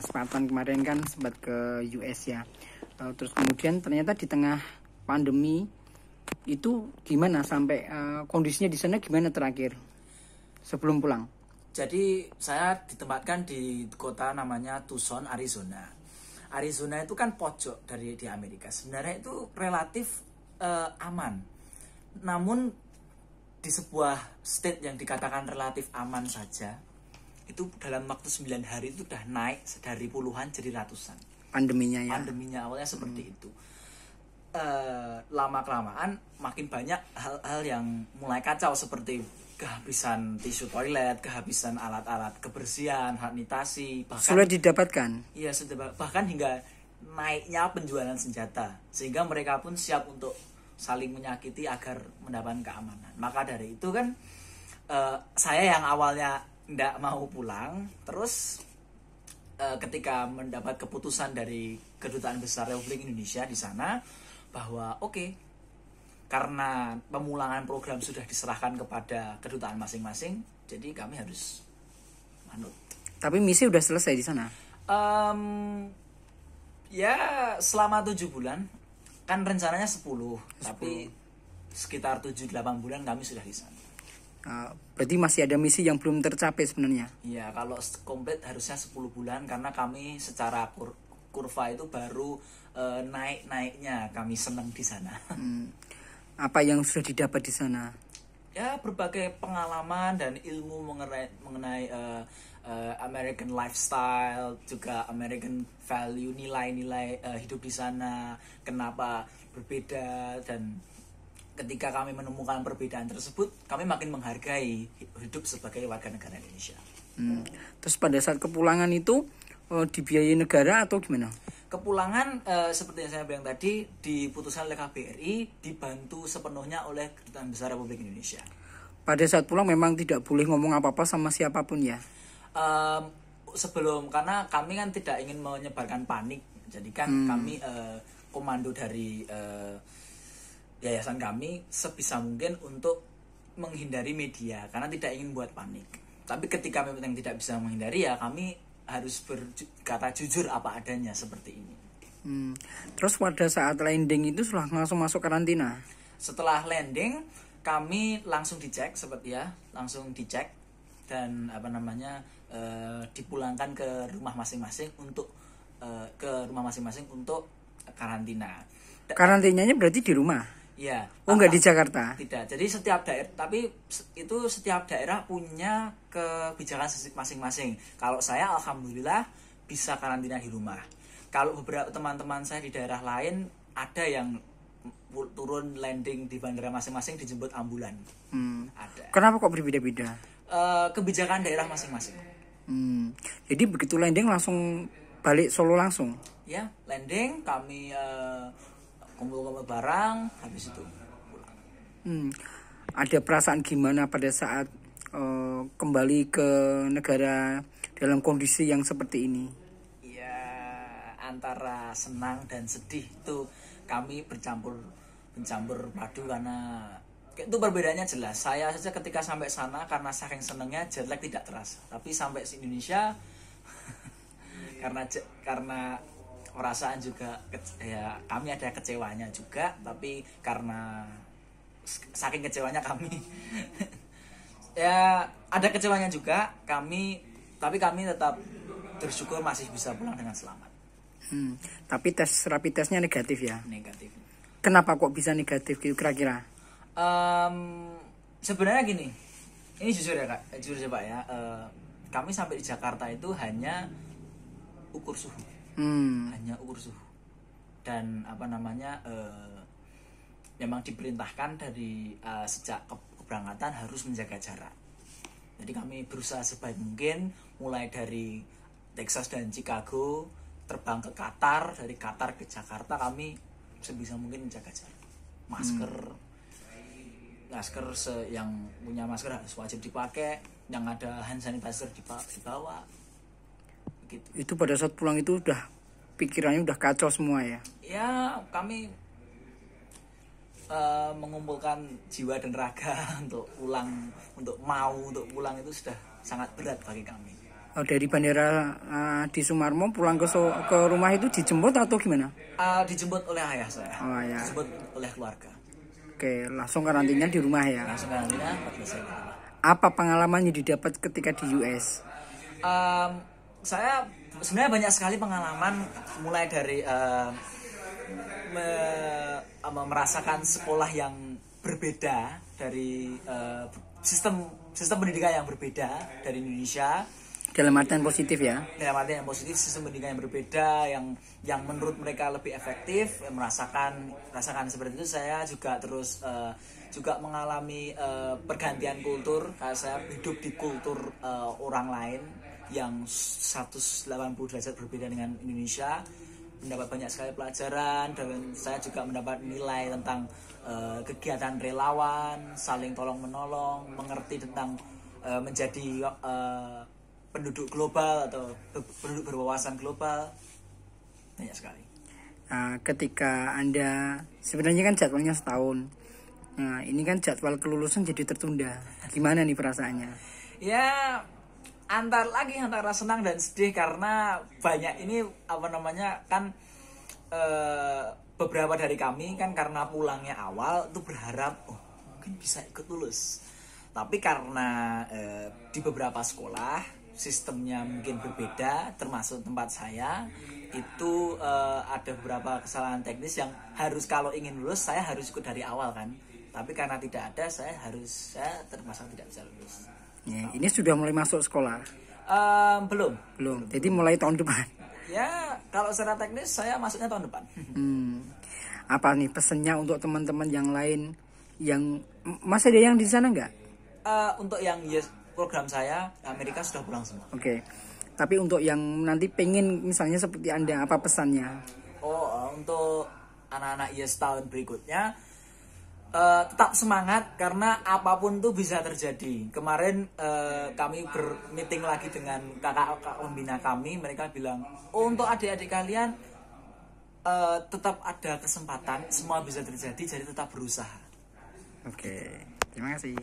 Spartan kemarin kan sempat ke US ya. Terus kemudian ternyata di tengah pandemi itu gimana sampai kondisinya di sana gimana terakhir sebelum pulang? Jadi saya ditempatkan di kota namanya Tucson, Arizona. Arizona itu kan pojok di Amerika. Sebenarnya itu relatif aman. Namun di sebuah state yang dikatakan relatif aman saja, itu dalam waktu 9 hari itu udah naik dari puluhan jadi ratusan. Pandeminya ya. Pandeminya awalnya seperti itu. Lama-kelamaan makin banyak hal-hal yang mulai kacau seperti kehabisan tisu toilet, kehabisan alat-alat kebersihan, sanitasi, bahkan Sulit didapatkan. Iya, bahkan hingga naiknya penjualan senjata sehingga mereka pun siap untuk saling menyakiti agar mendapatkan keamanan. Maka dari itu kan saya yang awalnya tidak mau pulang, terus ketika mendapat keputusan dari Kedutaan Besar Republik Indonesia di sana bahwa karena pemulangan program sudah diserahkan kepada kedutaan masing-masing, jadi kami harus manut. Tapi misi udah selesai di sana. Ya selama 7 bulan, kan rencananya 10. Tapi sekitar 7-8 bulan kami sudah di sana. Berarti masih ada misi yang belum tercapai sebenarnya. Iya, kalau komplit harusnya 10 bulan karena kami secara kurva itu baru naik-naiknya. Kami senang di sana. Apa yang sudah didapat di sana? Ya, berbagai pengalaman dan ilmu mengenai American lifestyle, juga American value, nilai-nilai hidup di sana, kenapa berbeda, dan ketika kami menemukan perbedaan tersebut, kami makin menghargai hidup sebagai warga negara Indonesia. Terus pada saat kepulangan itu dibiayai negara atau gimana? Kepulangan seperti yang saya bilang tadi diputuskan oleh KBRI, dibantu sepenuhnya oleh Kedutaan Besar Republik Indonesia. Pada saat pulang memang tidak boleh ngomong apa-apa sama siapapun ya? Karena kami kan tidak ingin menyebarkan panik, jadi kan kami komando dari yayasan kami sebisa mungkin untuk menghindari media karena tidak ingin buat panik. Tapi ketika memang tidak bisa menghindari, ya kami harus berkata jujur apa adanya seperti ini. Terus pada saat landing itu sudah langsung masuk karantina? Setelah landing kami langsung dicek dan dipulangkan ke rumah masing-masing untuk karantina. Karantinanya berarti di rumah? Ya. Nggak di Jakarta? Tidak. Jadi setiap daerah punya kebijakan masing-masing. Kalau saya alhamdulillah bisa karantina di rumah. Kalau beberapa teman-teman saya di daerah lain ada yang turun landing di bandara masing-masing dijemput ambulan. Ada. Kenapa kok berbeda-beda? Kebijakan daerah masing-masing. Jadi begitu landing langsung balik Solo langsung? Ya, landing kami kumpul-kumpul barang, habis itu pulang. Ada perasaan gimana pada saat kembali ke negara dalam kondisi yang seperti ini? Ya, antara senang dan sedih itu kami bercampur padu karena itu perbedaannya jelas. Saya saja ketika sampai sana karena saking senangnya jet lag tidak terasa, tapi sampai di Indonesia karena perasaan juga ya kami ada kecewanya juga, tapi karena saking kecewanya kami ya ada kecewanya juga tapi kami tetap bersyukur masih bisa pulang dengan selamat. Tapi rapid testnya negatif ya? Negatif. Kenapa kok bisa negatif kira-kira? Sebenarnya gini, ini jujur ya Kak, Pak ya, kami sampai di Jakarta itu hanya ukur suhu. Dan memang diperintahkan dari sejak keberangkatan harus menjaga jarak. Jadi kami berusaha sebaik mungkin mulai dari Texas dan Chicago terbang ke Qatar, dari Qatar ke Jakarta kami sebisa mungkin menjaga jarak. Masker yang punya masker harus wajib dipakai, yang ada hand sanitizer dibawa. Gitu. Itu pada saat pulang itu udah pikirannya udah kacau semua ya? Ya, kami mengumpulkan jiwa dan raga untuk pulang itu sudah sangat berat bagi kami. Dari bandara di Sumarmo pulang ke rumah itu dijemput atau gimana? Dijemput oleh ayah saya. Oh, ayah. Dijemput oleh keluarga. Oke, langsung karantina di rumah ya. Langsung karantina 14 hari di rumah. Apa pengalaman yang didapat ketika di US? Saya sebenarnya banyak sekali pengalaman, mulai dari merasakan sekolah yang berbeda dari sistem pendidikan yang berbeda dari Indonesia. Dalam artian positif ya? Dalam artian yang positif, sistem pendidikan yang berbeda, yang menurut mereka lebih efektif. Merasakan seperti itu. Saya juga terus juga mengalami pergantian kultur. Karena saya hidup di kultur orang lain yang 180 derajat berbeda dengan Indonesia. Mendapat banyak sekali pelajaran, dan saya juga mendapat nilai tentang kegiatan relawan, saling tolong menolong, mengerti tentang menjadi penduduk global atau penduduk berwawasan global. Banyak sekali. Ketika Anda, sebenarnya kan jadwalnya setahun, nah ini kan jadwal kelulusan jadi tertunda, gimana nih perasaannya? Ya, antara senang dan sedih, karena banyak ini kan beberapa dari kami kan karena pulangnya awal itu berharap mungkin bisa ikut lulus, tapi karena di beberapa sekolah sistemnya mungkin berbeda, termasuk tempat saya itu ada beberapa kesalahan teknis yang harus, kalau ingin lulus saya harus ikut dari awal kan, tapi karena tidak ada, saya terpaksa tidak bisa lulus. Ya, ini sudah mulai masuk sekolah? Belum. Jadi mulai tahun depan. Ya, kalau secara teknis saya masuknya tahun depan. Apa nih pesannya untuk teman-teman yang lain yang masih ada yang di sana nggak? Untuk yang program saya Amerika sudah pulang semua. Oke. Tapi untuk yang nanti pengen misalnya seperti Anda, apa pesannya? Untuk anak-anak tahun berikutnya, tetap semangat, karena apapun tuh bisa terjadi. Kemarin kami bermeeting lagi dengan kakak pembina kami, mereka bilang, untuk adik-adik kalian tetap ada kesempatan, semua bisa terjadi, jadi tetap berusaha. Oke, terima kasih.